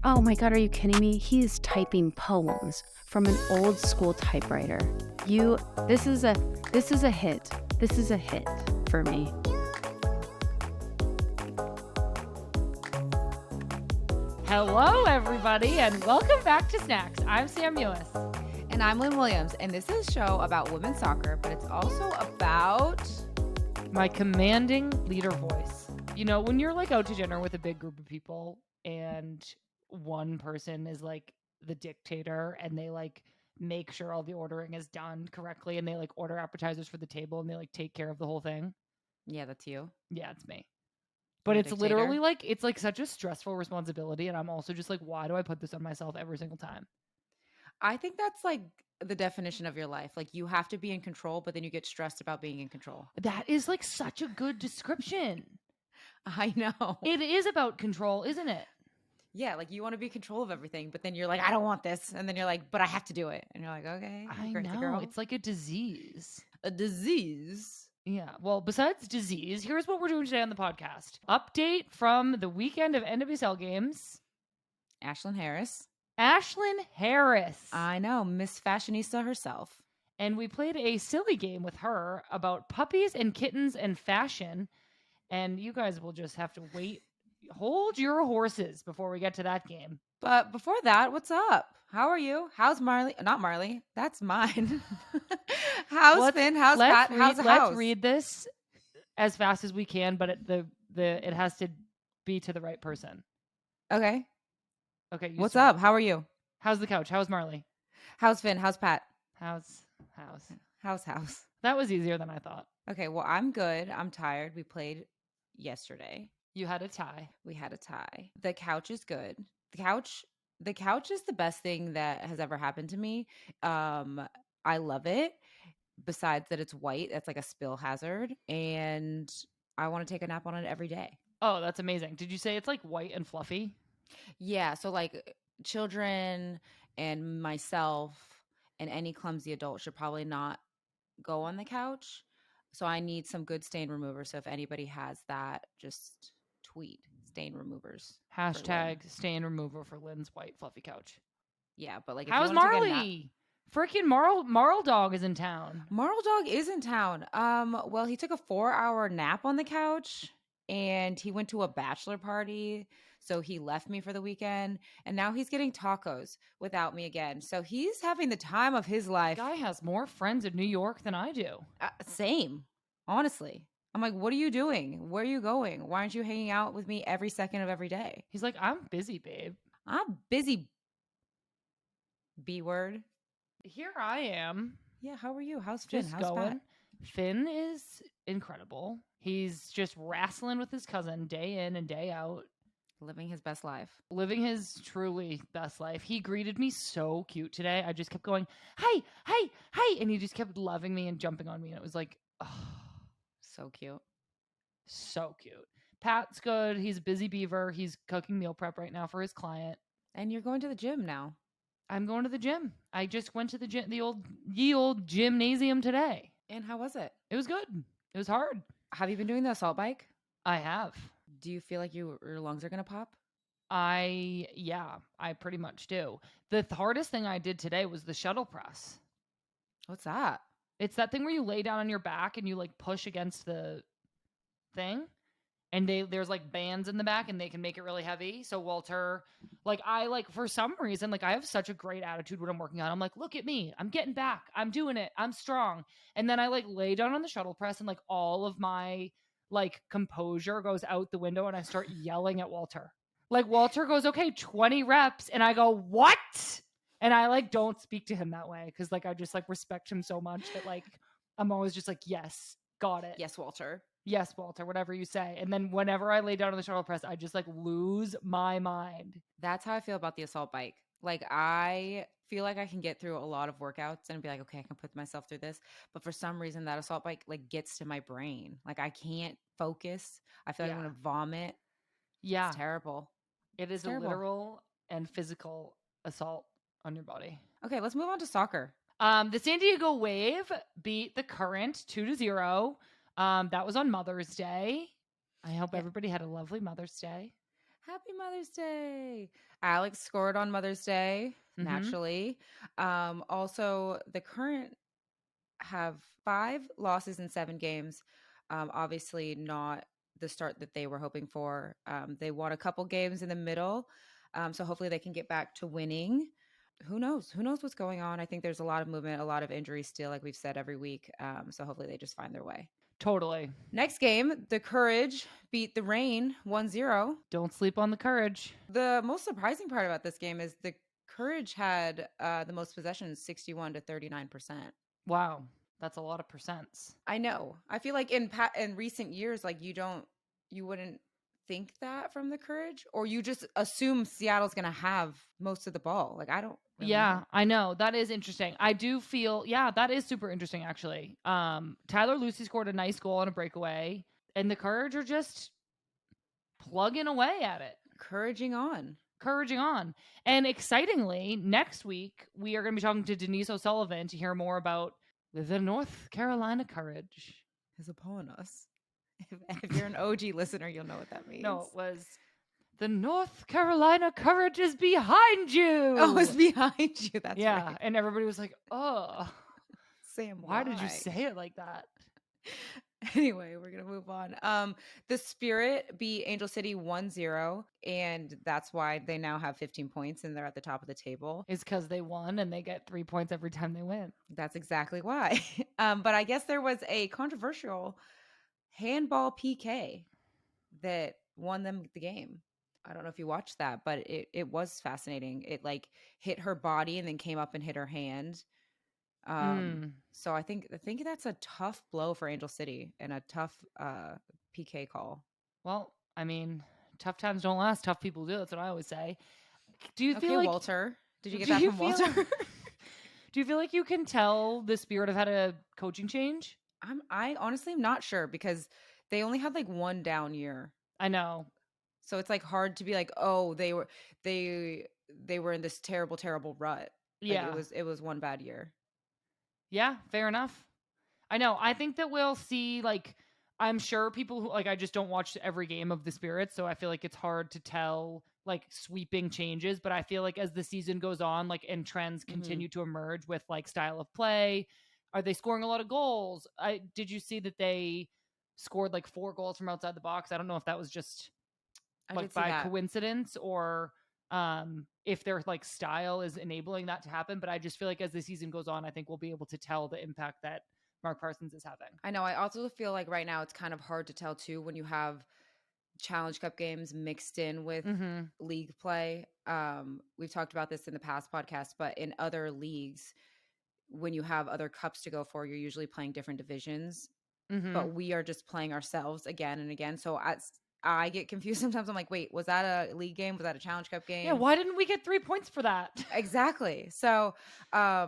Oh my God, are you kidding me? He is typing poems from an old school typewriter. This is a hit. This is a hit for me. Hello, everybody, and welcome back to Snacks. I'm Sam Mewis. And I'm Lynn Williams, and this is a show about women's soccer, but it's also about my commanding leader voice. You know, when you're like out to dinner with a big group of people and one person is like the dictator and they like make sure all the ordering is done correctly and they like order appetizers for the table and they like take care of the whole thing. Yeah, that's you. Yeah, it's me. But it's literally like, it's like such a stressful responsibility. And I'm also just like, why do I put this on myself every single time? I think that's like the definition of your life. Like you have to be in control, but then you get stressed about being in control. That is like such a good description. I know. It is about control, isn't it? Yeah, like you want to be in control of everything, but then you're like, I don't want this. And then you're like, but I have to do it. And you're like, okay. I know. Girl. It's like a disease. A disease? Yeah. Well, besides disease, here's what we're doing today on the podcast. Update from the weekend of NWSL games. Ashlyn Harris. I know. Miss Fashionista herself. And we played a silly game with her about puppies and kittens and fashion. And you guys will just have to wait. Hold your horses before we get to that game. But before that, what's up? How are you? How's Marley? Not Marley. That's mine. How's Finn? How's Pat? How's the house? Let's read this as fast as we can, but it has to be to the right person. Okay. Okay. What's up? How are you? How's the couch? How's Marley? How's Finn? How's Pat? How's. House. That was easier than I thought. Okay. Well, I'm good. I'm tired. We played yesterday. You had a tie. We had a tie. The couch is good. The couch is the best thing that has ever happened to me. I love it. Besides that it's white, that's like a spill hazard. And I want to take a nap on it every day. Oh, that's amazing. Did you say it's like white and fluffy? Yeah. So like children and myself and any clumsy adult should probably not go on the couch. So I need some good stain remover. So if anybody has that, just tweet stain removers. Hashtag stain remover for Lynn's white fluffy couch. Yeah, but like, if how's Marley? Freaking Marl Dog is in town. Marl Dog is in town. Well, he took a 4-hour nap on the couch and he went to a bachelor party. So he left me for the weekend and now he's getting tacos without me again. So he's having the time of his life. Guy has more friends in New York than I do. Same, honestly. I'm like, what are you doing? Where are you going? Why aren't you hanging out with me every second of every day? He's like, I'm busy, babe. I'm busy. B word. Here I am. Yeah, how are you? How's Finn? How's going? Pat? Finn is incredible. He's just wrestling with his cousin day in and day out. Living his best life. Living his truly best life. He greeted me so cute today. I just kept going, hey, hey, hey. And he just kept loving me and jumping on me. And it was like, oh. So cute. So cute. Pat's good. He's a busy beaver. He's cooking meal prep right now for his client. And you're going to the gym now. I'm going to the gym. I just went to the gym, ye old gymnasium today. And how was it? It was good. It was hard. Have you been doing the assault bike? I have. Do you feel like your lungs are going to pop? I pretty much do. The hardest thing I did today was the shuttle press. What's that? It's that thing where you lay down on your back and you like push against the thing. And there's like bands in the back and they can make it really heavy. So Walter, for some reason, like I have such a great attitude when I'm working out. I'm like, look at me. I'm getting back. I'm doing it. I'm strong. And then I like lay down on the shuttle press and like all of my like composure goes out the window and I start yelling at Walter. Like Walter goes, okay, 20 reps. And I go, what? And I like don't speak to him that way because like I just like respect him so much that like I'm always just like, yes, got it. Yes, Walter. Yes, Walter, whatever you say. And then whenever I lay down on the shuttle press, I just like lose my mind. That's how I feel about the assault bike. Like I feel like I can get through a lot of workouts and be like, okay, I can put myself through this. But for some reason that assault bike like gets to my brain. Like I can't focus. I feel like I'm going to vomit. Yeah. It's terrible. It is a literal and physical assault on your body. Okay, let's move on to soccer. The San Diego Wave beat the Current 2-0. That was on Mother's Day. I hope everybody had a lovely Mother's Day. Happy Mother's Day. Alex scored on Mother's Day, naturally. Also, the Current have 5 losses in 7 games. Obviously, not the start that they were hoping for. They won a couple games in the middle. So hopefully they can get back to winning. Who knows? Who knows what's going on? I think there's a lot of movement, a lot of injuries still, like we've said every week. So hopefully they just find their way. Totally. Next game, the Courage beat the Reign 1-0. Don't sleep on the Courage. The most surprising part about this game is the Courage had the most possessions, 61 to 39%. Wow. That's a lot of percents. I know. I feel like in recent years, like you wouldn't think that from the Courage, or you just assume Seattle's going to have most of the ball. Like, I don't really know. I know. That is interesting. I do feel, that is super interesting, actually. Tyler Lucy scored a nice goal on a breakaway, and the Courage are just plugging away at it. Encouraging on. And excitingly, next week, we are going to be talking to Denise O'Sullivan to hear more about the North Carolina Courage. Is upon us. If you're an OG listener, you'll know what that means. No, it was the North Carolina Courage is behind you. Oh, it's behind you. That's right. And everybody was like, oh, Sam, why did you say it like that? Anyway, we're going to move on. The Spirit beat Angel City 1-0, and that's why they now have 15 points and they're at the top of the table. It's because they won and they get 3 points every time they win. That's exactly why. But I guess there was a controversial handball PK that won them the game. I don't know if you watched that, but it was fascinating. It like hit her body and then came up and hit her hand. So I think that's a tough blow for Angel City and a tough PK call. Well, I mean, tough times don't last. Tough people do. That's what I always say. Do you feel like Walter? Did you get that from Walter? Do you feel like you can tell the Spirit have had a coaching change? I honestly am not sure because they only had like one down year. I know. So it's like hard to be like, oh, they were in this terrible rut. Yeah. Like it was one bad year. Yeah, fair enough. I know. I think that we'll see, like, I'm sure people who, like, I just don't watch every game of the Spirit, so I feel like it's hard to tell, like, sweeping changes, but I feel like as the season goes on, like, and trends continue to emerge with, like, style of play, are they scoring a lot of goals? Did you see that they scored, like, 4 goals from outside the box? I don't know if that was just, like, by coincidence or if their like style is enabling that to happen. But I just feel like as the season goes on, I think we'll be able to tell the impact that Mark Parsons is having. I know. I also feel like right now it's kind of hard to tell too when you have Challenge Cup games mixed in with league play. We've talked about this in the past podcast, but in other leagues, when you have other cups to go for, you're usually playing different divisions. But we are just playing ourselves again and again. So I get confused sometimes. I'm like, wait, was that a league game? Was that a Challenge Cup game? Yeah, why didn't we get 3 points for that? Exactly. So I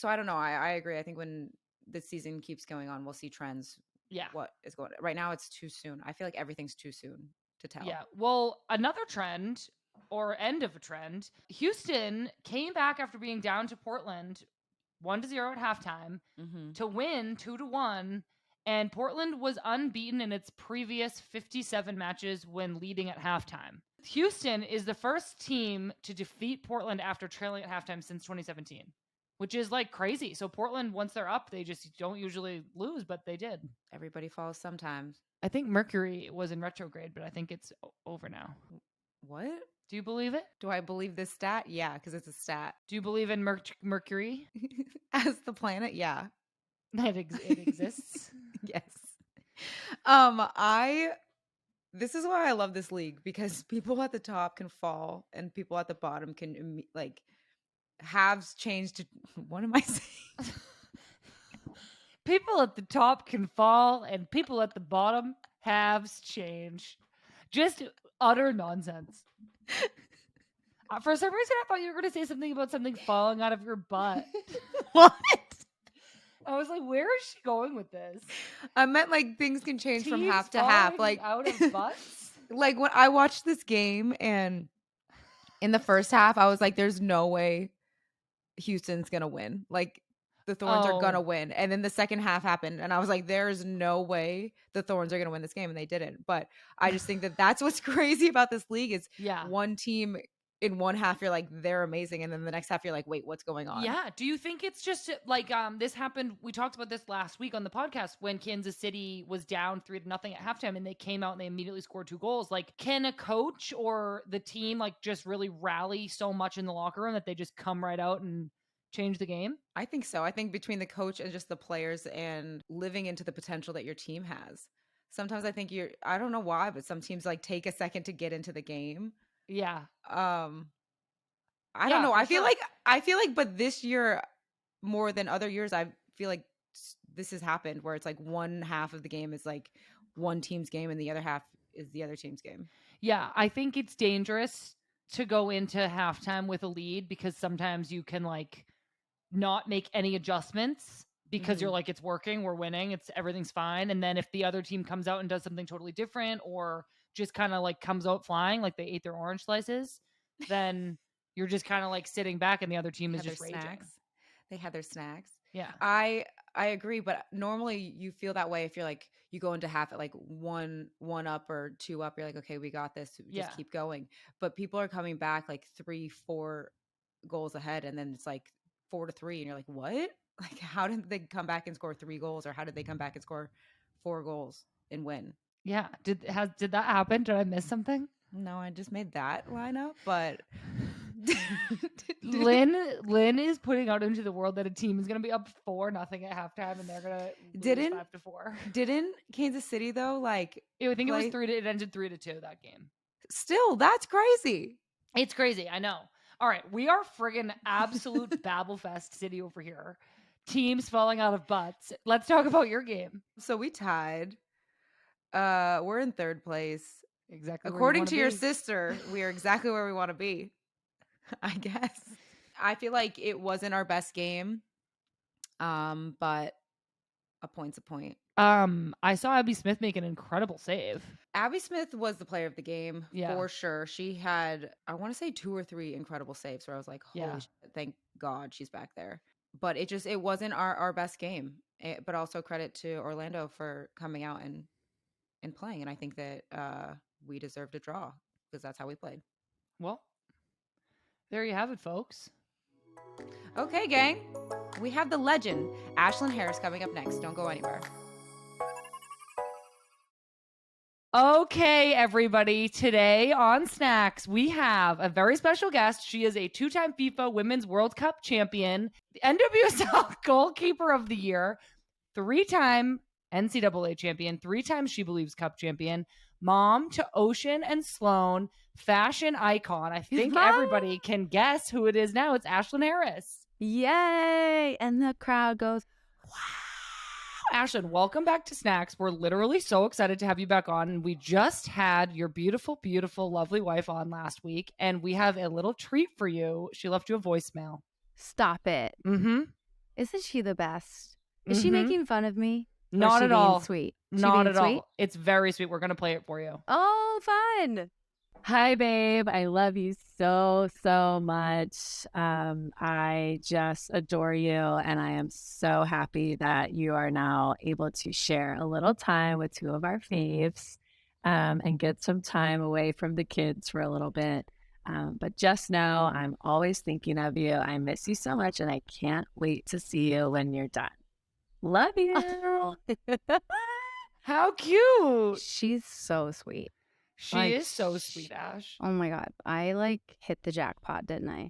don't know. I agree. I think when the season keeps going on, we'll see trends. Yeah. What is going on. Right now, it's too soon. I feel like everything's too soon to tell. Yeah. Well, another trend or end of a trend, Houston came back after being down to Portland 1-0 at halftime to win 2-1. And Portland was unbeaten in its previous 57 matches when leading at halftime. Houston is the first team to defeat Portland after trailing at halftime since 2017, which is like crazy. So Portland, once they're up, they just don't usually lose, but they did. Everybody falls sometimes. I think Mercury was in retrograde, but I think it's over now. What? Do you believe it? Do I believe this stat? Yeah, because it's a stat. Do you believe in Mercury? As the planet? Yeah. It exists. Yes. This is why I love this league, because people at the top can fall and people at the bottom can like halves change to what am I saying? People at the top can fall and people at the bottom halves change. Just utter nonsense. For some reason I thought you were going to say something about something falling out of your butt. What? I was like, where is she going with this? I meant like things can change from Teams half to half. falling Like out of butts? like when I watched this game and in the first half, I was like, there's no way Houston's gonna win. Like the Thorns are gonna Oh. win. And then the second half happened, and I was like, there's no way the Thorns are gonna win this game, and they didn't. But I just think that that's what's crazy about this league is Yeah. one team in one half you're like they're amazing, and then the next half you're like, wait, what's going on? Yeah. Do you think it's just like this happened? We talked about this last week on the podcast when Kansas City was down 3-0 at halftime and they came out and they immediately scored 2 goals. Like, can a coach or the team like just really rally so much in the locker room that they just come right out and change the game? I think so. I think between the coach and just the players and living into the potential that your team has. Sometimes I think I don't know why, but some teams like take a second to get into the game. Yeah. I Yeah, don't know. for I feel sure. like, but this year more than other years, I feel like this has happened where it's like one half of the game is like one team's game and the other half is the other team's game. Yeah, I think it's dangerous to go into halftime with a lead because sometimes you can like not make any adjustments because you're like, it's working, we're winning, everything's fine. And then if the other team comes out and does something totally different or just kind of like comes out flying, like they ate their orange slices, then you're just kind of like sitting back and the other team is just raging. Snacks. They had their snacks. Yeah. I agree, but normally you feel that way if you're like you go into half at like one up or 2 up, you're like, okay, we got this, just keep going. But people are coming back like 3-4 goals ahead, and then it's like 4-3, and you're like, what? Like, how did they come back and score 3 goals, or how did they come back and score 4 goals and win? Yeah. Did that happen? Did I miss something? No, I just made that lineup, but Lynn is putting out into the world that a team is going to be up 4-0 at halftime and they're going to lose 5-4. Didn't Kansas City though? Like, I think it was 3 it ended 3-2 that game. Still, that's crazy. It's crazy. I know. All right. We are friggin' absolute Babelfest city over here. Teams falling out of butts. Let's talk about your game. So we tied. We're in 3rd place. Exactly. According to your sister, we are exactly where we want to be, I guess. I feel like it wasn't our best game, but a point's a point. I saw Abby Smith make an incredible save. Abby Smith was the player of the game, Yeah. for sure. She had, I want to say 2 or 3 incredible saves where I was like, holy shit, thank God she's back there. But it wasn't our best game. But also credit to Orlando for coming out and playing. And I think that we deserved a draw because that's how we played. Well, there you have it, folks. Okay, gang. We have the legend, Ashlyn Harris, coming up next. Don't go anywhere. Okay, everybody. Today on Snacks, we have a very special guest. She is a 2-time FIFA Women's World Cup champion, the NWSL Goalkeeper of the Year, 3-time NCAA champion, 3-time She Believes Cup champion, mom to Ocean and Sloan, fashion icon. I think everybody can guess who it is now. It's Ashlyn Harris. Yay! And the crowd goes, wow. Ashlyn, welcome back to Snacks. We're literally so excited to have you back on. And we just had your beautiful, beautiful, lovely wife on last week. And we have a little treat for you. She left you a voicemail. Stop it. Mm-hmm. Isn't she the best? Is she making fun of me? Not at all. Sweet. Not at all. It's very sweet. We're going to play it for you. Oh, fun. Hi, babe. I love you so, so much. I just adore you. And I am so happy that you are now able to share a little time with 2 of our faves and get some time away from the kids for a little bit. But just know I'm always thinking of you. I miss you so much. And I can't wait to see you when you're done. Love you. How cute. She's so sweet. She is so sweet, Ash. Oh my God. I hit the jackpot, didn't I? Well,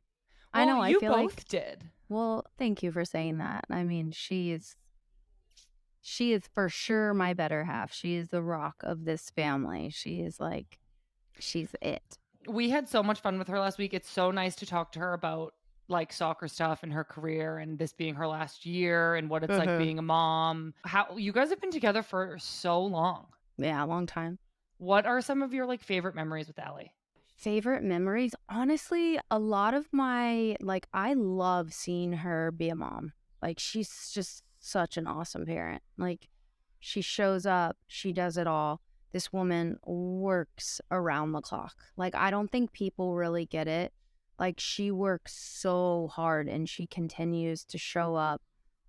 I know. You I feel both did. Well, thank you for saying that. I mean, she is for sure my better half. She is the rock of this family. She's it. We had so much fun with her last week. It's so nice to talk to her about soccer stuff and her career and this being her last year and what it's like being a mom. How you guys have been together for so long. Yeah, a long time. What are some of your favorite memories with Allie? Favorite memories? Honestly, a lot of my I love seeing her be a mom. She's just such an awesome parent. She shows up, she does it all. This woman works around the clock. I don't think people really get it. She works so hard and she continues to show up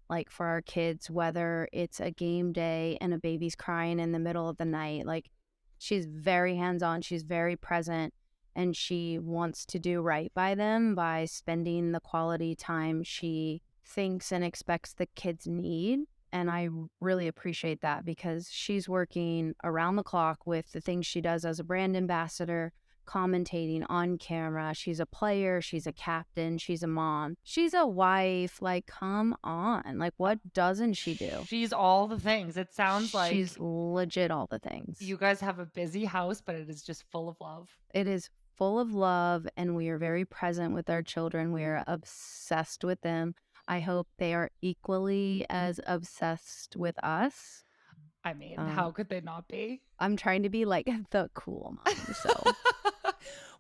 like for our kids, whether it's a game day and a baby's crying in the middle of the night. Like, she's very hands-on, she's very present, and she wants to do right by them by spending the quality time she thinks and expects the kids need. And I really appreciate that because she's working around the clock with the things she does as a brand ambassador, commentating on camera. She's a player, she's a captain, she's a mom, she's a wife. Like, come on. Like, what doesn't she do? She's all the things. It sounds like she's legit all the things. you guys have a busy house, but it is just full of love. It is full of love, and we are very present with our children. We are obsessed with them. I hope they are equally as obsessed with us. I mean, how could they not be? I'm trying to be like the cool mom, so.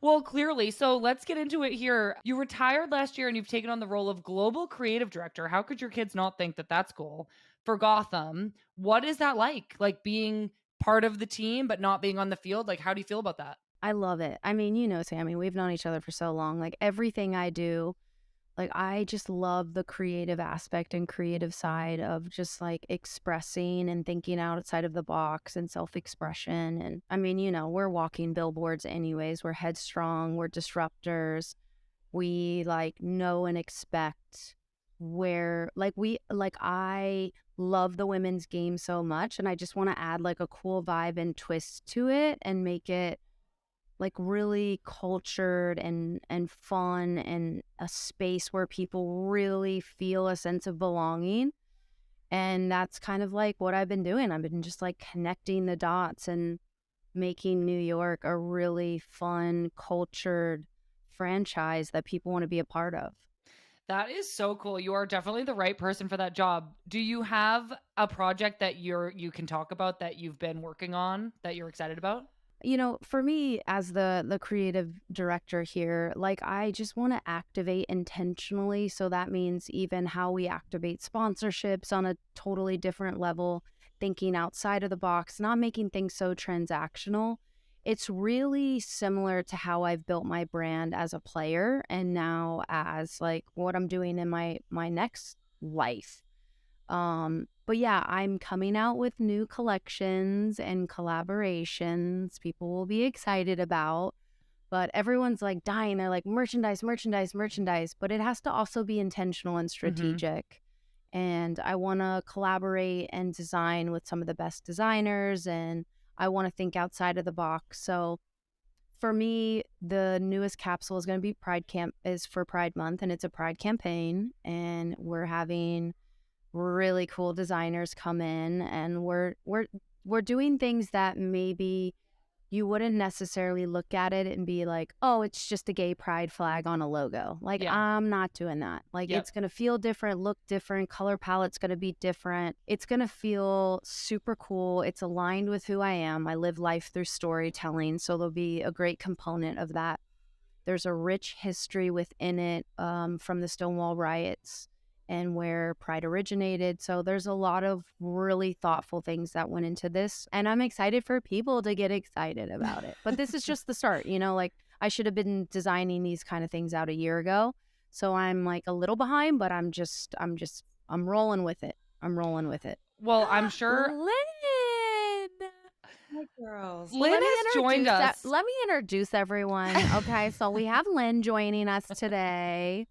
Well, clearly. So let's get into it here. You retired last year and you've taken on the role of global creative director. How could your kids not think that that's cool? For Gotham, what is that like? Like being part of the team, but not being on the field? Like, how do you feel about that? I love it. I mean, you know, Sammy, we've known each other for so long. Like, everything I do, like, I just love the creative aspect and creative side of just like expressing and thinking outside of the box and self-expression. And I mean, you know, we're walking billboards anyways. We're headstrong, we're disruptors. We like know and expect where I love the women's game so much, and I just want to add like a cool vibe and twist to it and make it like really cultured and fun, and a space where people really feel a sense of belonging. And that's kind of like what I've been doing. I've been just like connecting the dots and making New York a really fun, cultured franchise that people want to be a part of. That is so cool. You are definitely the right person for that job. Do you have a project that you can talk about that you've been working on that you're excited about? You know, for me as the creative director here, like, I just want to activate intentionally. So that means even how we activate sponsorships on a totally different level, thinking outside of the box, not making things so transactional. It's really similar to how I've built my brand as a player and now as like what I'm doing in my next life. But yeah, I'm coming out with new collections and collaborations people will be excited about. But everyone's like dying. They're like, merchandise, merchandise, merchandise. But it has to also be intentional and strategic. And I want to collaborate and design with some of the best designers. And I want to think outside of the box. So for me, the newest capsule is going to be for Pride Month. And it's a Pride campaign. And we're having really cool designers come in, and we're doing things that maybe you wouldn't necessarily look at it and be like, oh, it's just a gay pride flag on a logo. Like, I'm not doing that. Like, it's going to feel different, look different, color palette's going to be different. It's going to feel super cool. It's aligned with who I am. I live life through storytelling, so there'll be a great component of that. There's a rich history within it from the Stonewall riots and where Pride originated. So there's a lot of really thoughtful things that went into this. And I'm excited for people to get excited about it. But this is just the start, you know, like, I should have been designing these kind of things out a year ago. So I'm like a little behind, but I'm rolling with it. I'm rolling with it. Well, I'm sure. Lynn! Hi, girls. Lynn has joined us. Let me introduce everyone. Okay, so we have Lynn joining us today.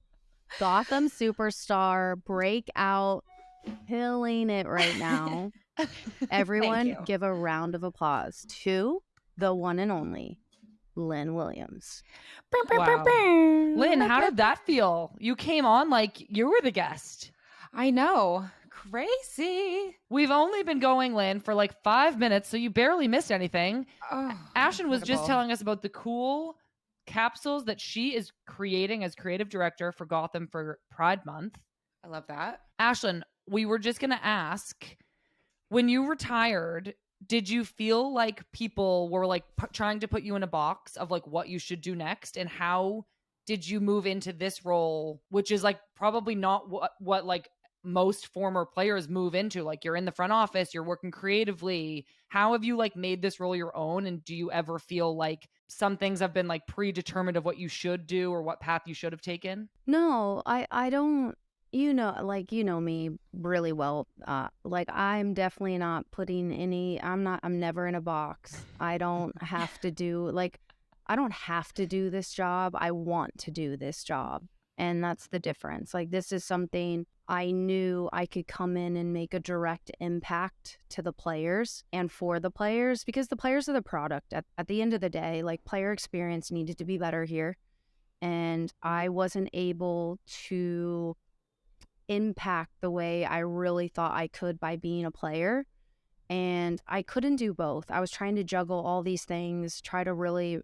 Gotham superstar, breakout, killing it right now. Everyone give a round of applause to the one and only Lynn Williams. Wow. Lynn, how did that feel? You came on like you were the guest. I know. Crazy. We've only been going, Lynn, for like 5 minutes, so you barely missed anything. Oh, Ashlyn was just incredible. telling us about the cool capsules that she is creating as creative director for Gotham for Pride Month. I love that. Ashlyn, we were just going to ask, when you retired, did you feel like people were like trying to put you in a box of like what you should do next? And how did you move into this role, which is like probably not what like most former players move into? Like, you're in the front office, you're working creatively. How have you like made this role your own? And do you ever feel like some things have been like predetermined of what you should do or what path you should have taken? No, I don't you know me really well. Like I'm definitely not putting any, I'm never in a box. I don't have to do, like, I don't have to do this job. I want to do this job. And that's the difference. Like, this is something I knew I could come in and make a direct impact to the players and for the players, because the players are the product. At the end of the day, like, player experience needed to be better here. And I wasn't able to impact the way I really thought I could by being a player. And I couldn't do both. I was trying to juggle all these things, try to really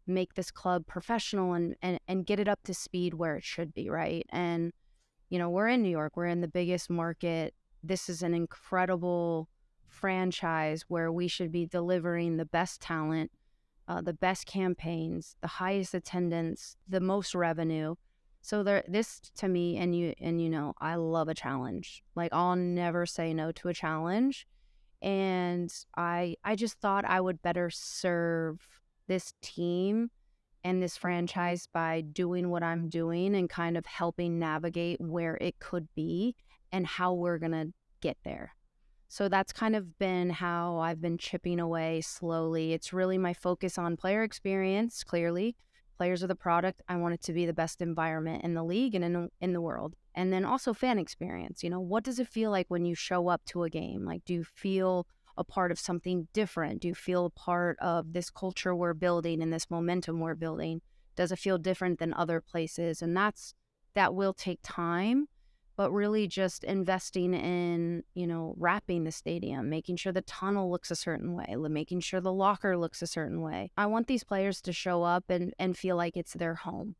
make this club professional and get it up to speed where it should be, right? And, we're in New York, we're in the biggest market. This is an incredible franchise where we should be delivering the best talent, the best campaigns, the highest attendance, the most revenue. So this to me, and I love a challenge. Like, I'll never say no to a challenge. And I just thought I would better serve this team and this franchise by doing what I'm doing and kind of helping navigate where it could be and how we're going to get there. So that's kind of been how I've been chipping away slowly. It's really my focus on player experience, clearly. Players are the product. I want it to be the best environment in the league and in the world. And then also fan experience. What does it feel like when you show up to a game? Like, do you feel a part of something different? Do you feel a part of this culture we're building and this momentum we're building? Does it feel different than other places? And that will take time, but really just investing in, wrapping the stadium, making sure the tunnel looks a certain way, making sure the locker looks a certain way. I want these players to show up and feel like it's their home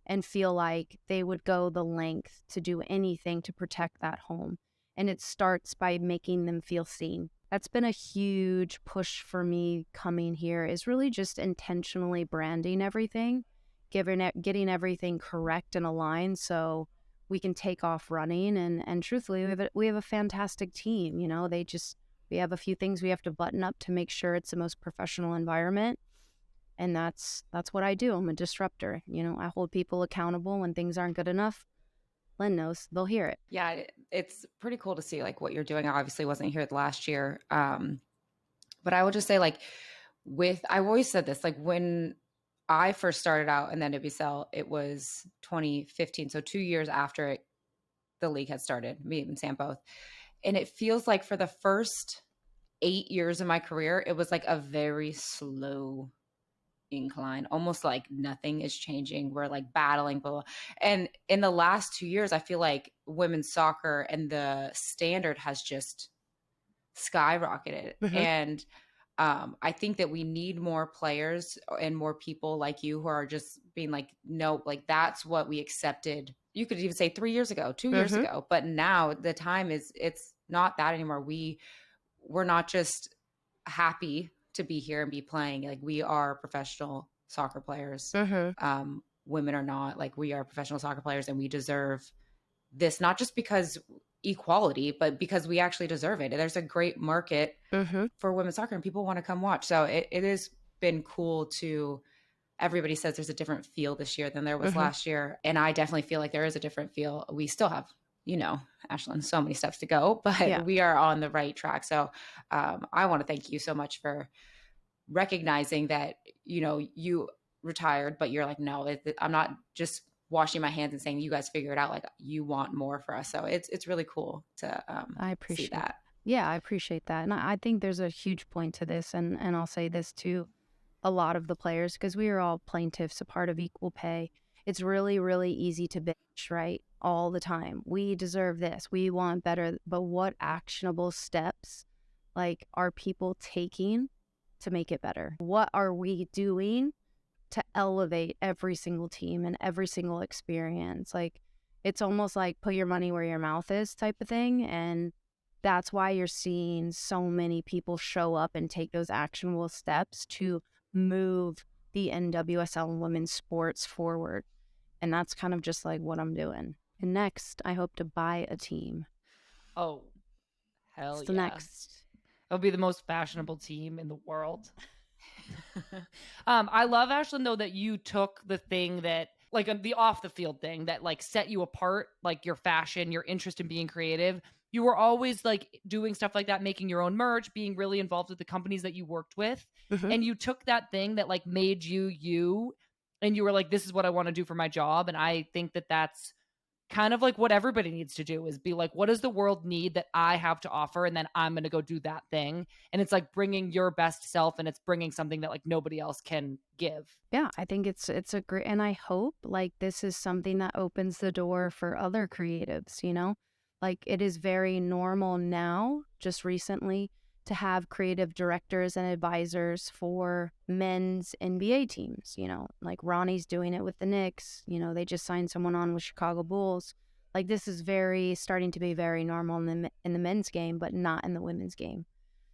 and feel like they would go the length to do anything to protect that home. And it starts by making them feel seen. That's been a huge push for me coming here, is really just intentionally branding everything, getting everything correct and aligned so we can take off running. And truthfully, we have a fantastic team. We have a few things we have to button up to make sure it's the most professional environment. And that's what I do. I'm a disruptor. I hold people accountable when things aren't good enough. Lynn knows, they'll hear it. Yeah, it's pretty cool to see like what you're doing. I obviously wasn't here last year. But I will just say, like, I've always said this, like, when I first started out in the NWSL, it was 2015. So 2 years after the league had started, me and Sam both. And it feels like for the first 8 years of my career, it was like a very slow incline, almost like nothing is changing. We're like battling, blah, blah. And in the last 2 years, I feel like women's soccer and the standard has just skyrocketed. Mhm. And I think that we need more players and more people like you who are just being like, no, like that's what we accepted. You could even say 3 years ago, 2 years ago, but now the time it's not that anymore. We're not just happy to be here and be playing. Like, we are professional soccer players. Women are not. Like, we are professional soccer players, and we deserve this, not just because equality, but because we actually deserve it. There's a great market for women's soccer, and people want to come watch. So it has been cool to. Everybody says there's a different feel this year than there was last year, and I definitely feel like there is a different feel. We still have, Ashlyn, so many steps to go, but we are on the right track. So I want to thank you so much for recognizing that, you retired, but you're like, no, I'm not just washing my hands and saying, you guys figure it out. Like, you want more for us. So it's really cool to I appreciate see that. Yeah, I appreciate that. And I think there's a huge point to this. And I'll say this to a lot of the players, because we are all plaintiffs, a part of equal pay. It's really, really easy to bitch, right? All the time. We deserve this. We want better. But what actionable steps, like, are people taking to make it better? What are we doing to elevate every single team and every single experience? Like, it's almost like put your money where your mouth is type of thing. And that's why you're seeing so many people show up and take those actionable steps to move the NWSL and women's sports forward. And that's kind of just like what I'm doing. And next, I hope to buy a team. Oh, hell It's the yeah. next. It'll be the most fashionable team in the world. I love, Ashlyn, though, that you took the thing that like the off the field thing that like set you apart, like your fashion, your interest in being creative. You were always like doing stuff like that, making your own merch, being really involved with the companies that you worked with. Mhm. And you took that thing that like made you, and you were like, this is what I want to do for my job. And I think that that's kind of like what everybody needs to do, is be like, what does the world need that I have to offer? And then I'm going to go do that thing. And it's like bringing your best self, and it's bringing something that like nobody else can give. Yeah, I think it's a great, and I hope like this is something that opens the door for other creatives, you know? Like it is very normal now, just recently, to have creative directors and advisors for men's NBA teams, you know? Like Ronnie's doing it with the Knicks, you know, they just signed someone on with Chicago Bulls. Like this is starting to be very normal in the men's game, but not in the women's game.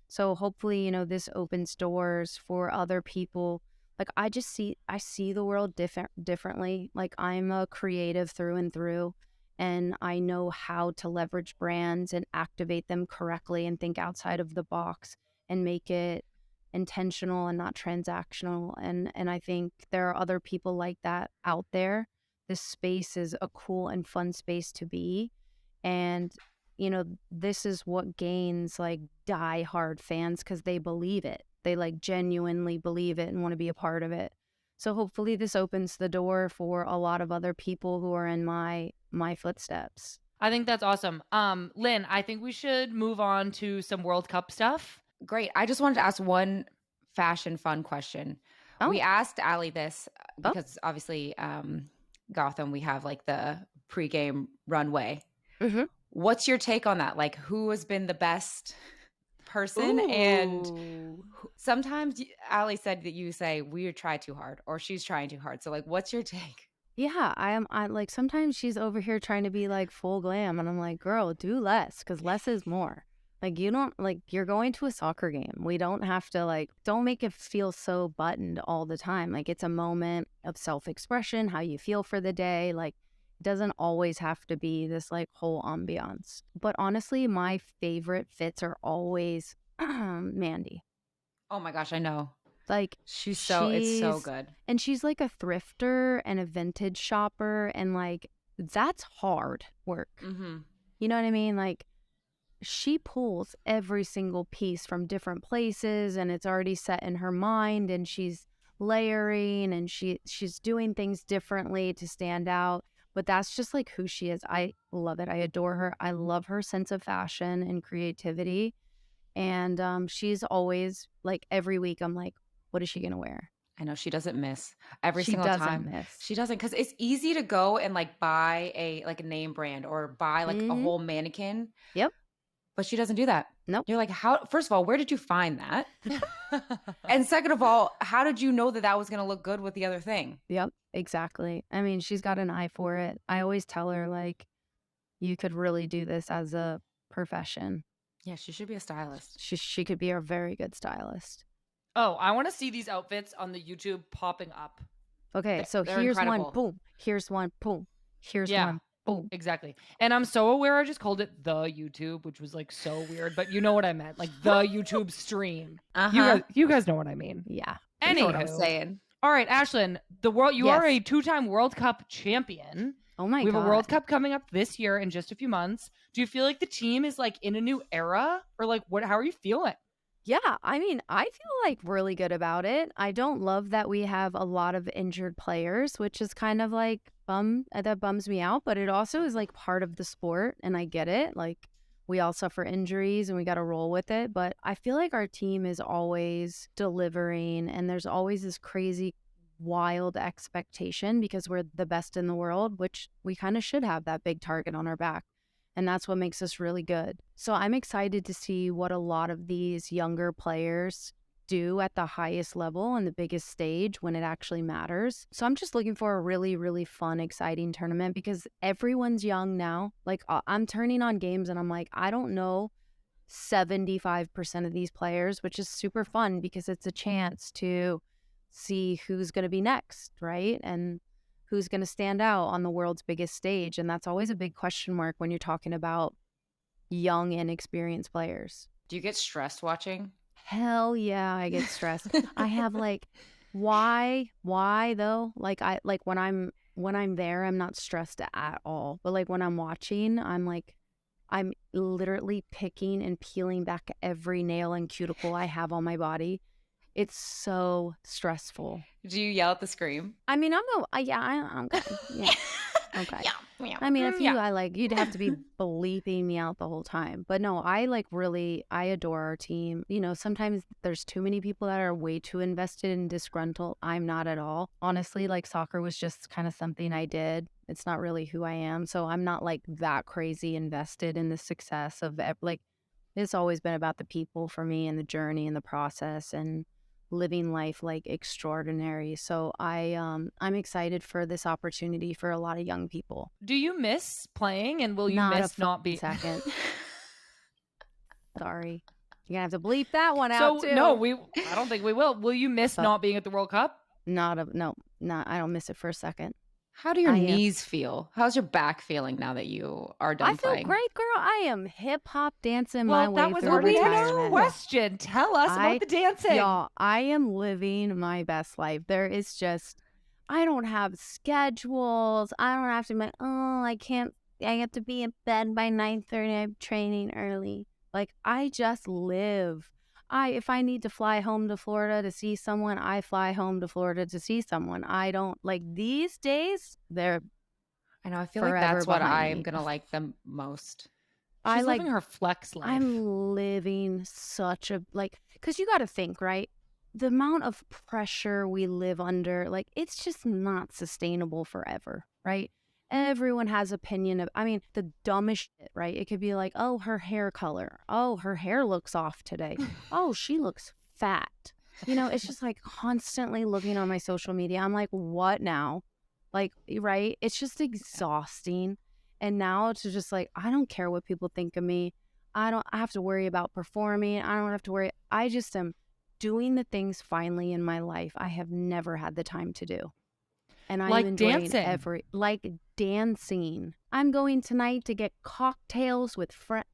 So hopefully, you know, this opens doors for other people. Like I see the world differently. Like I'm a creative through and through, and I know how to leverage brands and activate them correctly and think outside of the box and make it intentional and not transactional. And I think there are other people like that out there. This space is a cool and fun space to be. And you know, this is what gains like die-hard fans, because they believe it. They like genuinely believe it and want to be a part of it. So hopefully this opens the door for a lot of other people who are in my footsteps. I think that's awesome. Lynn, I think we should move on to some World Cup stuff. Great. I just wanted to ask one fashion fun question. Oh. We asked Allie this because obviously Gotham, we have like the pregame runway. Mhm. What's your take on that? Like, who has been the best person? Ooh. And sometimes Allie said that you say we try too hard, or she's trying too hard. So like, what's your take? Yeah, I like sometimes she's over here trying to be like full glam, and I'm like, girl, do less, because less is more. Like you don't like you're going to a soccer game. We don't have to like don't make it feel so buttoned all the time. Like it's a moment of self-expression, how you feel for the day. Like it doesn't always have to be this like whole ambiance. But honestly, my favorite fits are always Mandy. Oh my gosh, I know. Like It's so good. and she's like a thrifter and a vintage shopper, and like that's hard work. Mm-hmm. You know what I mean? Like she pulls every single piece from different places, and it's already set in her mind, and she's layering, and she's doing things differently to stand out. But that's just like who she is. I love it. I adore her. I love her sense of fashion and creativity. And she's always like every week I'm like, what is she gonna wear? I know she doesn't miss every She single doesn't time. miss. She doesn't, because it's easy to go and like buy a name brand or buy like a Mhm. whole mannequin. Yep. But she doesn't do that. Nope. You're like, how? First of all, where did you find that? And second of all, how did you know that that was going to look good with the other thing? Yep, exactly. I mean, she's got an eye for it. I always tell her like, you could really do this as a profession. Yeah, she should be a stylist. She could be a very good stylist. Oh, I want to see these outfits on the YouTube popping up. Okay, so they're here's incredible. one, boom. Here's one, boom. Here's Yeah. one, boom. Exactly. And I'm so aware I just called it the YouTube, which was like so weird, but you know what I meant. Like the YouTube stream. Uh-huh. You guys know what I mean. Yeah. You know what I'm Anywho. saying. All right, Ashlyn, you Yes. are a 2-time World Cup champion. Oh my We have God. a World Cup coming up this year in just a few months. Do you feel like the team is like in a new era, or like how are you feeling? Yeah, I mean, I feel like really good about it. I don't love that we have a lot of injured players, which is kind of like that bums me out, but it also is like part of the sport, and I get it. Like we all suffer injuries and we got to roll with it, but I feel like our team is always delivering, and there's always this crazy wild expectation because we're the best in the world, which we kind of should have that big target on our back. And that's what makes us really good. So I'm excited to see what a lot of these younger players do at the highest level and the biggest stage when it actually matters. So I'm just looking for a really, really fun, exciting tournament because everyone's young now. Like I'm turning on games and I'm like, I don't know 75% of these players, which is super fun because it's a chance to see who's going to be next, right? And who's going to stand out on the world's biggest stage. And that's always a big question mark when you're talking about young, inexperienced players. Do you get stressed watching? Hell yeah, I get stressed. I have like Why though? Like when I'm there, I'm not stressed at all. But like when I'm watching, I'm literally picking and peeling back every nail and cuticle I have on my body. It's so stressful. Do you yell at the scream? I mean, I'm okay. Yeah. Okay. Yeah. I mean, if you'd have to be bleeping me out the whole time. But no, I adore our team. You know, sometimes there's too many people that are way too invested and disgruntled. I'm not at all. Honestly, like soccer was just kind of something I did. It's not really who I am. So I'm not like that crazy invested in the success of like, it's always been about the people for me and the journey and the process and living life like extraordinary. So I'm excited for this opportunity for a lot of young people. Do you miss playing, and will you Not miss a not being? second. Sorry, you're gonna have to bleep that one out too. No, I don't think we will. Will you miss not being at the World Cup? I don't miss it for a second. How do your knees feel? How's your back feeling now that you are done playing? I feel great, girl. I am hip hop dancing Well, my way that was through our retirement. next question. Tell us about the dancing. Y'all, I am living my best life. There is just, I don't have schedules. I don't have to be like, oh, I have to be in bed by 9:30. I'm training early. Like, I just live. If I need to fly home to Florida to see someone, I fly home to Florida to see someone. I don't, like, these days, they're I know. I feel like that's what I'm going to like the most. She's living her flex life. I'm living such a, like, because you got to think, right? The amount of pressure we live under, like, it's just not sustainable forever, right? Everyone has opinion of, I mean, the dumbest shit, right? It could be like, oh, her hair color. Oh, her hair looks off today. Oh, she looks fat. You know, it's just like constantly looking on my social media. I'm like, what now? Like, right? It's just exhausting. And now it's just like, I don't care what people think of me. I have to worry about performing. I don't have to worry. I just am doing the things finally in my life I have never had the time to do. And I'm like enjoying dancing. like dancing. I'm going tonight to get cocktails with friends.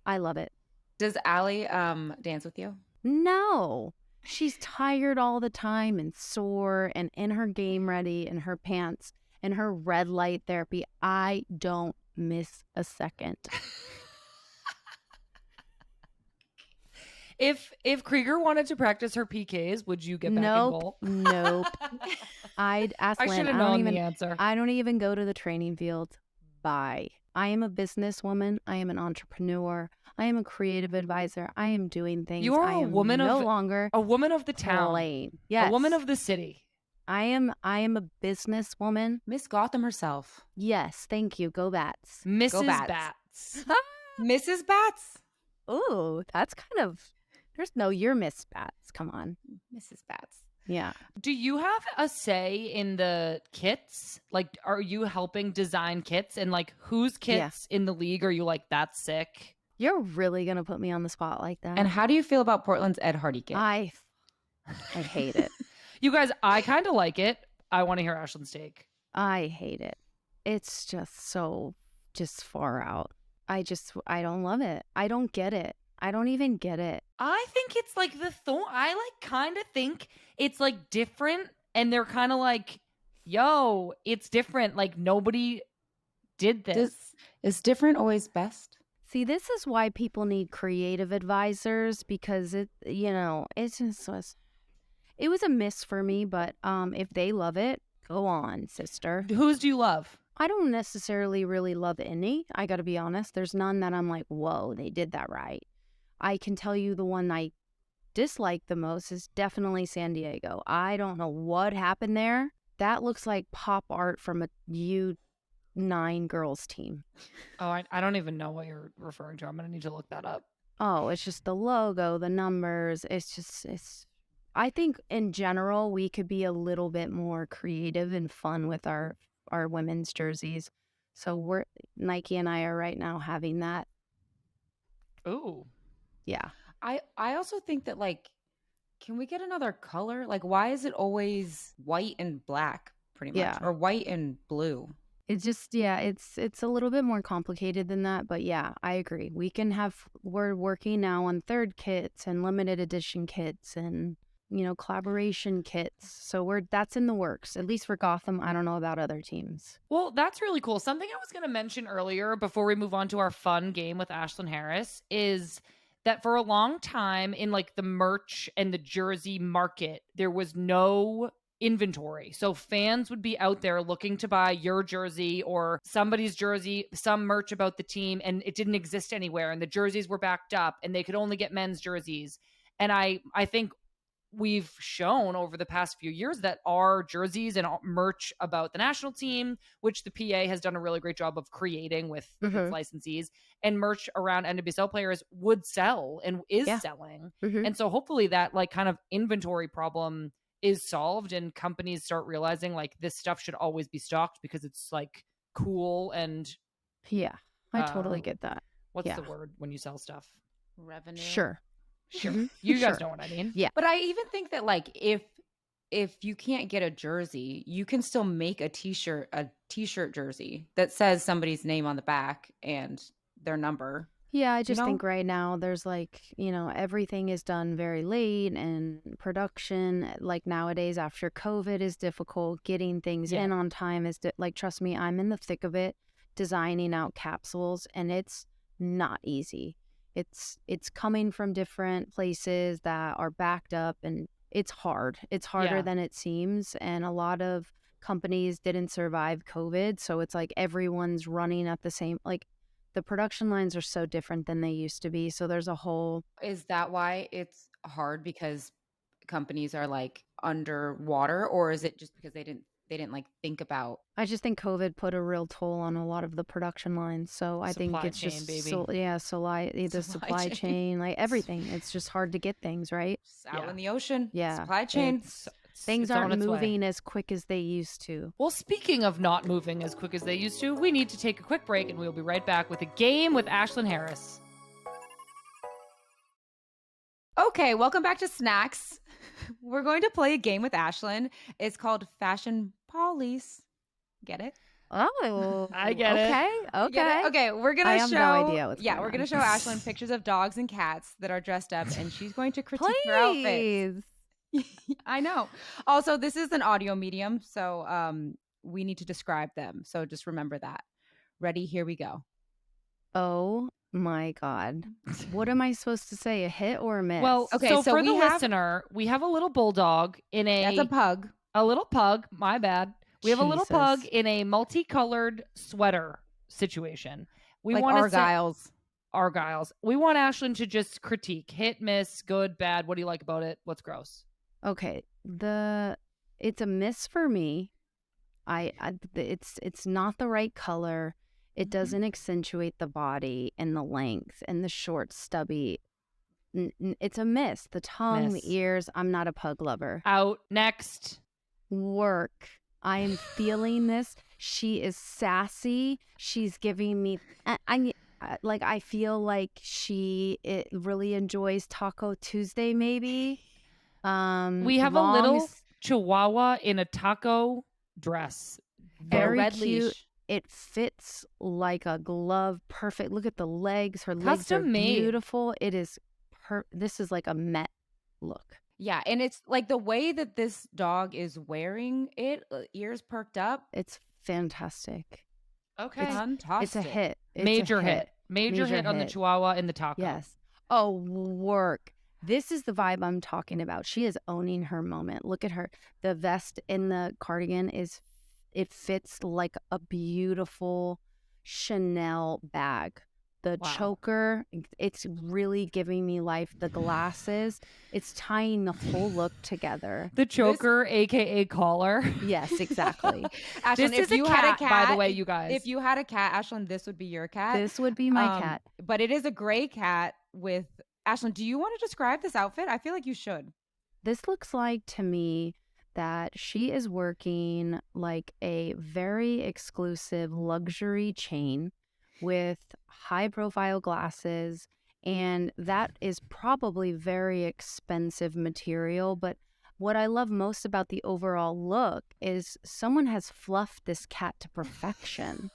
I love it. Does Allie dance with you? No. She's tired all the time and sore and in her game ready and her pants and her red light therapy. I don't miss a second. If Krieger wanted to practice her PKs, would you get back in goal? Nope. I'd ask Lynn. I should have known the answer. I don't even go to the training field. Bye. I am a businesswoman. I am an entrepreneur. I am a creative advisor. I am doing things. You are a woman of the town. Playing. Yes. A woman of the city. I am a businesswoman. Miss Gotham herself. Yes, thank you. Go Bats. Mrs. Go Bats. Mrs. Bats. Ooh, that's kind of. You're Miss Bats. Come on. Mrs. Bats. Yeah. Do you have a say in the kits? Like, are you helping design kits? And like, whose kits in the league are you like, that's sick? You're really going to put me on the spot like that. And how do you feel about Portland's Ed Hardy kit? I hate it. You guys, I kind of like it. I want to hear Ashlyn's take. I hate it. It's just so far out. I don't love it. I don't get it. I don't even get it. I think it's like I like kind of think it's like different, and they're kind of like, yo, it's different. Like nobody did this. Is different always best? See, this is why people need creative advisors, because it was a miss for me, but if they love it, go on, sister. Whose do you love? I don't necessarily really love any. I got to be honest. There's none that I'm like, whoa, they did that right. I can tell you the one I dislike the most is definitely San Diego. I don't know what happened there. That looks like pop art from a U9 girls team. Oh, I don't even know what you're referring to. I'm going to need to look that up. Oh, it's just the logo, the numbers. I think in general, we could be a little bit more creative and fun with our women's jerseys. So Nike and I are right now having that. Ooh. Yeah. I also think that, like, can we get another color? Like, why is it always white and black pretty much? Yeah. Or white and blue? It's just, it's a little bit more complicated than that. But yeah, I agree. We're working now on third kits and limited edition kits. And collaboration kits. So that's in the works, at least for Gotham. I don't know about other teams. Well, that's really cool. Something I was going to mention earlier before we move on to our fun game with Ashlyn Harris is that for a long time in like the merch and the jersey market, there was no inventory. So fans would be out there looking to buy your jersey or somebody's jersey, some merch about the team, and it didn't exist anywhere. And the jerseys were backed up and they could only get men's jerseys. And I think we've shown over the past few years that our jerseys and merch about the national team, which the PA has done a really great job of creating with its licensees, and merch around NWSL players would sell and is selling. And so hopefully that like kind of inventory problem is solved and companies start realizing like this stuff should always be stocked because it's like cool and I totally get that. What's the word when you sell stuff? Revenue. Sure. You guys know what I mean. Yeah. But I even think that like if you can't get a jersey, you can still make a t-shirt jersey that says somebody's name on the back and their number. Yeah, I just think right now there's like, everything is done very late, and production like nowadays after COVID is difficult. Getting things in on time is like, trust me, I'm in the thick of it, designing out capsules, and it's not easy. It's coming from different places that are backed up, and it's hard. It's harder than it seems, and a lot of companies didn't survive COVID, so it's like everyone's running at the same, like the production lines are so different than they used to be. So there's a whole... Is that why it's hard, because companies are like underwater, or is it just because they didn't like think about... I just think COVID put a real toll on a lot of the production lines. So I think it's chain, just baby. the supply chain, like everything. It's just hard to get things, right? Out in the ocean. Yeah. Supply chain. Things aren't moving as quick as they used to. Well, speaking of not moving as quick as they used to, we need to take a quick break, and we'll be right back with a game with Ashlyn Harris. Okay, welcome back to Snacks. We're going to play a game with Ashlyn. It's called Fashion Paw-lice. Get it? Oh, I get it. Okay. Okay, we're gonna I have show. no idea what's going we're on. gonna show Ashlyn pictures of dogs and cats that are dressed up, and she's going to critique their outfits. I know. Also, this is an audio medium, so we need to describe them. So just remember that. Ready? Here we go. Oh my God. What am I supposed to say? A hit or a miss? Well, Okay, so for we the have- listener, we have a little bulldog in That's a pug. a little pug. My bad. We have a little Jesus. pug in a multicolored sweater situation. We Like want Argyles. We want Ashlyn to just critique, hit, miss, good, bad. What do you like about it? What's gross? Okay, it's a miss for me. It's not the right color. It doesn't accentuate the body and the length and the short, stubby. It's a miss. The tongue, Miss. the ears. I'm not a pug lover. Out. Next. Work. I am feeling this. She is sassy. She's giving me. I feel like it really enjoys Taco Tuesday. Maybe. We have a little chihuahua in a taco dress. Very red cute. leash. It fits like a glove. Perfect. Look at the legs. Her legs are Custom made. beautiful. It is. This is like a Met look. Yeah, and it's like the way that this dog is wearing it, ears perked up. It's fantastic. Okay. Fantastic. It's a hit. It's a Major hit. Major hit on the hit. chihuahua in the taco. Yes. Oh, work. This is the vibe I'm talking about. She is owning her moment. Look at her. The vest in the cardigan it fits like a beautiful Chanel bag. The Wow. choker, it's really giving me life. The glasses, it's tying the whole look together. The choker, aka collar. Yes, exactly. Ashlyn, This if is you a had a cat, cat, by the way, you guys. If you had a cat, Ashlyn, this would be your cat. This would be my cat. But it is a gray cat with Ashlyn. Do you want to describe this outfit? I feel like you should. This looks like to me that she is working like a very exclusive luxury chain with high profile glasses, and that is probably very expensive material. But what I love most about the overall look is someone has fluffed this cat to perfection.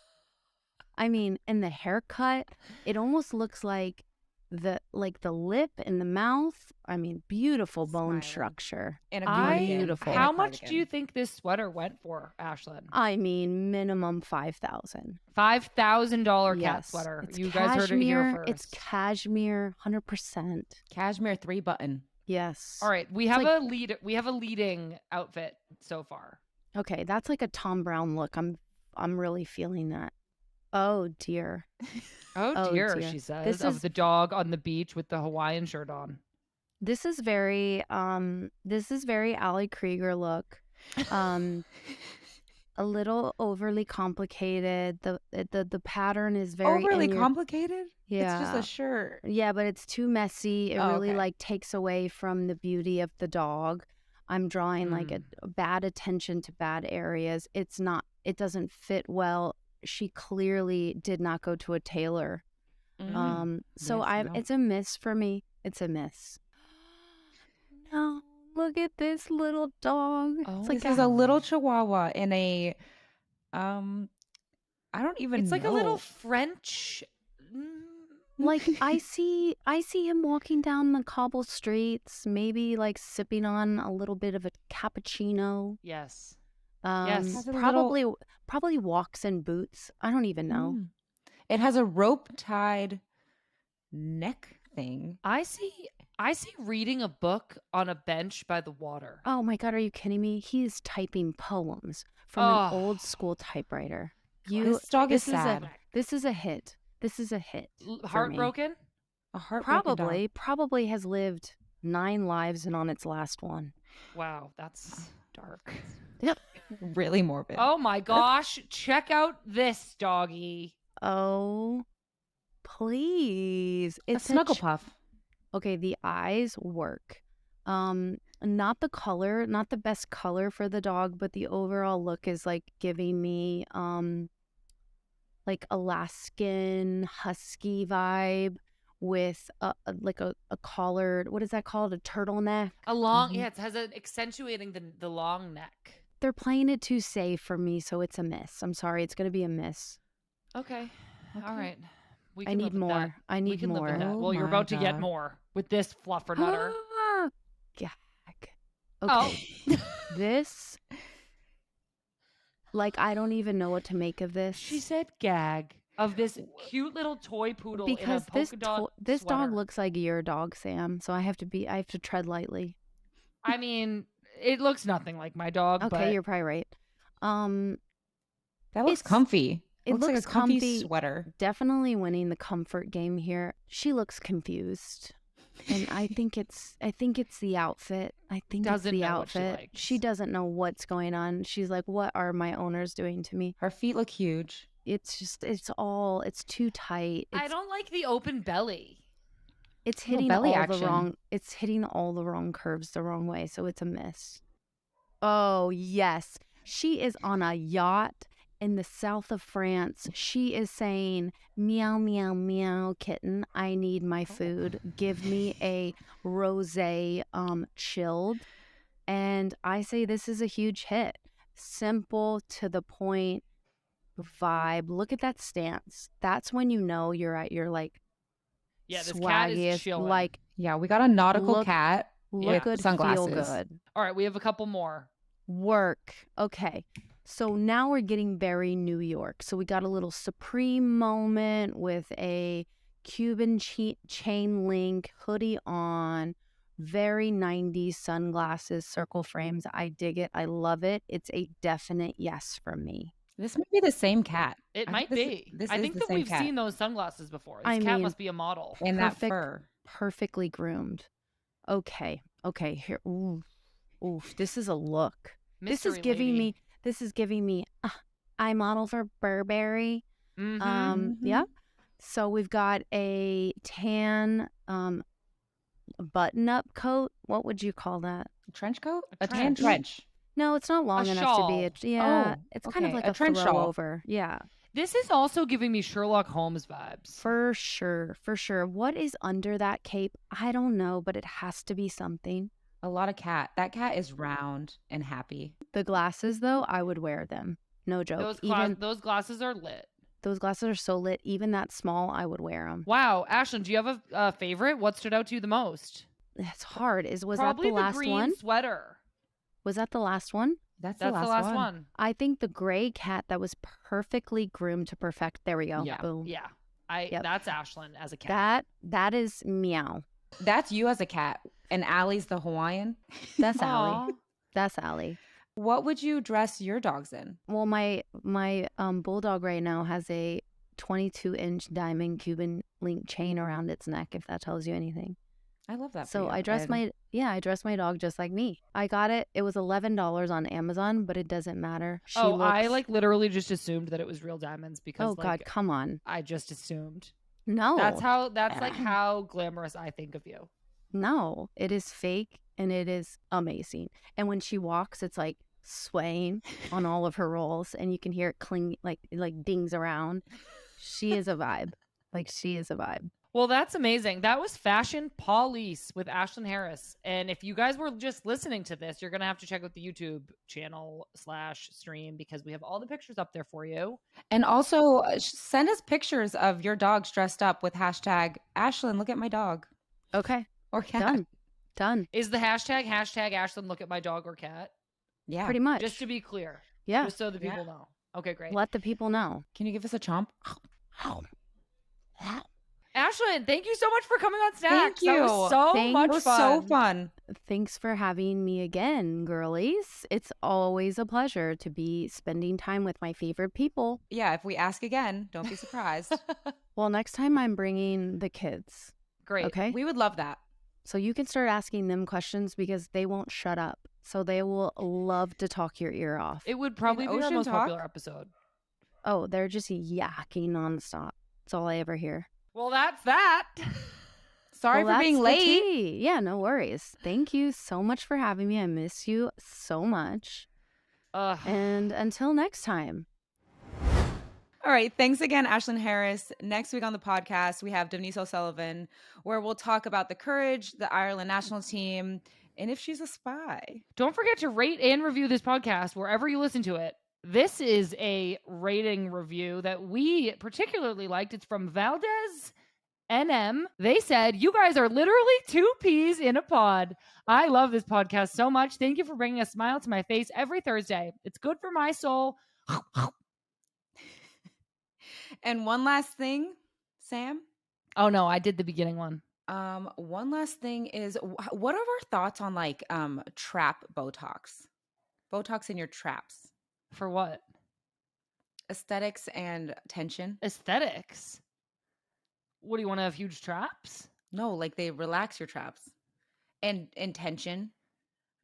I mean, in the haircut, it almost looks like the lip and the mouth. I mean, beautiful bone Smiling. structure. And a I- cardigan. Beautiful. And a How much do cardigan. you think this sweater went for, Ashlyn? I mean, minimum 5,000. $5,000 cat Yes, sweater. it's You guys heard it here cashmere. first. It's cashmere, 100%. Cashmere 3-button. Yes. All right, we have like- a lead. We have a leading outfit so far. Okay, that's like a Tom Brown look. I'm really feeling that. Oh dear. Oh Oh, dear, dear. she says, This of is- the dog on the beach with the Hawaiian shirt on. This is very Ali Krieger look. A little overly complicated. The pattern is very Overly in your- complicated? Yeah. It's just a shirt. Yeah, but it's too messy. It Oh, really okay. like takes away from the beauty of the dog. I'm drawing like a bad attention to bad areas. It doesn't fit well. She clearly did not go to a tailor. So Yes, no. it's a miss for me. It's a miss. No, look at this little dog. Oh, It's This like is a little chihuahua in a I don't even It's like a know. little French. like I see him walking down the cobble streets, maybe like sipping on a little bit of a cappuccino. Yes. Has a little- Probably walks in boots. I don't even know. It has a rope tied neck thing. I see reading a book on a bench by the water. Oh my God, are you kidding me? He's typing poems from an old school typewriter. This dog is this is a- sad. This is a hit. This is a hit. for me. Heartbroken? A heartbroken dog. Probably has lived 9 lives and on its last one. Wow, that's dark. Really morbid. Oh my gosh, check out this doggy. Oh, please. a It's snuggle puff. Okay, the eyes work. Not the color, not the best color for the dog, but the overall look is like giving me like Alaskan husky vibe with a collared, what is that called? A turtleneck. A long, Mhm. yeah, it has an accentuating the long neck. They're playing it too safe for me, so it's a miss. I'm sorry, it's gonna be a miss. Okay. All Okay. right. We I can need live with more. that. I We need can live with more. that. Oh Well, you're my about to get God. more with this fluffer nutter. Gag. Oh. Okay. This, like, I don't even know what to make of this. She said gag of this cute little toy poodle because in a polka dot this dog sweater. looks like your dog, Sam. So I have to tread lightly. I mean, it looks nothing like my dog, Okay, but you're probably right. That looks It's- comfy. it looks like looks a comfy comfy. sweater. Definitely winning the comfort game here. She looks confused. And I think it's the outfit. I think Doesn't it's the know what she outfit. likes. She doesn't know what's going on. She's like, what are my owners doing to me? Her feet look huge. It's too tight. I don't like the open belly. It's Little hitting belly all action. the wrong. It's hitting all the wrong curves the wrong way, so it's a miss. Oh yes, she is on a yacht in the south of France. She is saying, "Meow meow meow, kitten. I need my food. Give me a rosé, chilled." And I say this is a huge hit. Simple to the point vibe. Look at that stance. That's when you know you're at your like Yeah, this cat is swaggiest, chilling. like Yeah, we got a nautical Look- cat. look Yeah. good, Sunglasses. feel good. All right, we have a couple more. Work. Okay. So now we're getting very New York. So we got a little Supreme moment with a Cuban chain link hoodie on, very 90s sunglasses, circle frames. I dig it. I love it. It's a definite yes from me. This might be the same cat. It I might think be. this I is think the that same we've cat. seen those sunglasses before. This I cat mean, must be a model. And Perfect. that fur. Perfectly groomed. Okay. Here. Ooh. Oof. This is a look. This is Mystery giving me I model for Burberry. lady. Mhm. Mhm. Yep. So we've got a tan button-up coat. What would you call that? Trench coat? A A tan trench. trench. No, it's not long enough to be. shawl. Yeah, Oh, it's kind of okay, like a a trench throw shawl. over. Yeah, This is also giving me Sherlock Holmes vibes. for sure, for sure. What is under that cape? I don't know, but it has to be something. A lot of cat. That cat is round and happy. The glasses, though, I would wear them. No joke. those Even those glasses are lit. Those glasses are so lit. Even that small, I would wear them. Wow, Ashlyn, do you have a favorite? What stood out to you the most? It's hard. Was Probably that the last green one? sweater. Was that the last one? That's the last one. I think the gray cat that was perfectly groomed to perfect. There we go. Yeah, Boom. yeah. Yep. That's Ashlyn as a cat. That is Meow. That's you as a cat. And Allie's the Hawaiian. That's Allie. Aw. That's Allie. What would you dress your dogs in? Well, my bulldog right now has a 22-inch diamond Cuban link chain around its neck, if that tells you anything. I love that. So for you. I dress my dog just like me. I got it. It was $11 on Amazon, but it doesn't matter. I literally just assumed that it was real diamonds because God, come on. I just assumed. No. That's like how glamorous I think of you. No, it is fake and it is amazing. And when she walks, it's like swaying on all of her rolls and you can hear it cling like dings around. She is a vibe. She is a vibe. Well, that's amazing. That was Fashion Paw-lice with Ashlyn Harris. And if you guys were just listening to this, you're going to have to check out the YouTube channel /stream because we have all the pictures up there for you. And also send us pictures of your dogs dressed up with hashtag Ashlyn, look at my dog. Okay. Or cat. Done. Is the hashtag Ashlyn, look at my dog or cat? Yeah. Pretty much. Just to be clear. Yeah. Just so the people know. Okay, great. Let the people know. Can you give us a chomp? Ashlyn, thank you so much for coming on Snacks. Thank you. That was so much It was fun. so fun. Thanks for having me again, girlies. It's always a pleasure to be spending time with my favorite people. Yeah, if we ask again, don't be surprised. Well, next time I'm bringing the kids. Great. Okay. We would love that. So you can start asking them questions because they won't shut up. So they will love to talk your ear off. It would probably be our Ocean most Talk? popular episode. Oh, they're just yakking nonstop. That's all I ever hear. Well, that's that. Sorry Well, for being that's the late. tea. Yeah, no worries. Thank you so much for having me. I miss you so much. And until next time. All right. Thanks again, Ashlyn Harris. Next week on the podcast, we have Denise O'Sullivan, where we'll talk about the courage, the Ireland national team, and if she's a spy. Don't forget to rate and review this podcast wherever you listen to it. This is a rating review that we particularly liked. It's from Valdez NM. They said, you guys are literally two peas in a pod. I love this podcast so much. Thank you for bringing a smile to my face every Thursday. It's good for my soul. And one last thing, Sam. Oh, no, I did the beginning one. One last thing is, what are our thoughts on trap Botox? Botox in your traps. For what? Aesthetics and tension. Aesthetics? What, do you want to have huge traps? No, they relax your traps. And tension.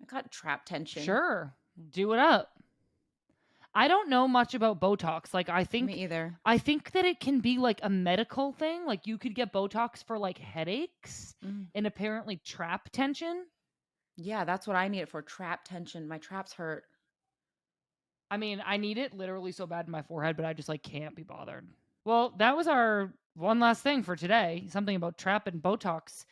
I got trap tension. Sure. Do it up. I don't know much about Botox. I think Me either. I think that it can be a medical thing. You could get Botox for headaches and apparently trap tension. Yeah, that's what I need it for. Trap tension. My traps hurt. I mean, I need it literally so bad in my forehead, but I just can't be bothered. Well, that was our one last thing for today. Something about trap and Botox.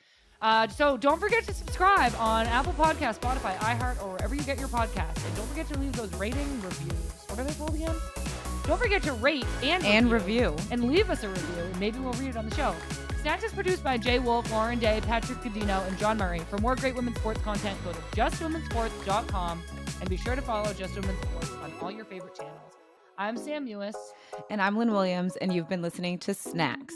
So don't forget to subscribe on Apple Podcasts, Spotify, iHeart, or wherever you get your podcasts. And don't forget to leave those rating reviews. What are they called again? Don't forget to rate and review. And leave us a review, and maybe we'll read it on the show. Snacks is produced by Jay Wolf, Lauren Day, Patrick Cadino, and John Murray. For more great women's sports content, go to justwomensports.com and be sure to follow Just Women's Sports on all your favorite channels. I'm Sam Mewis. And I'm Lynn Williams, and you've been listening to Snacks.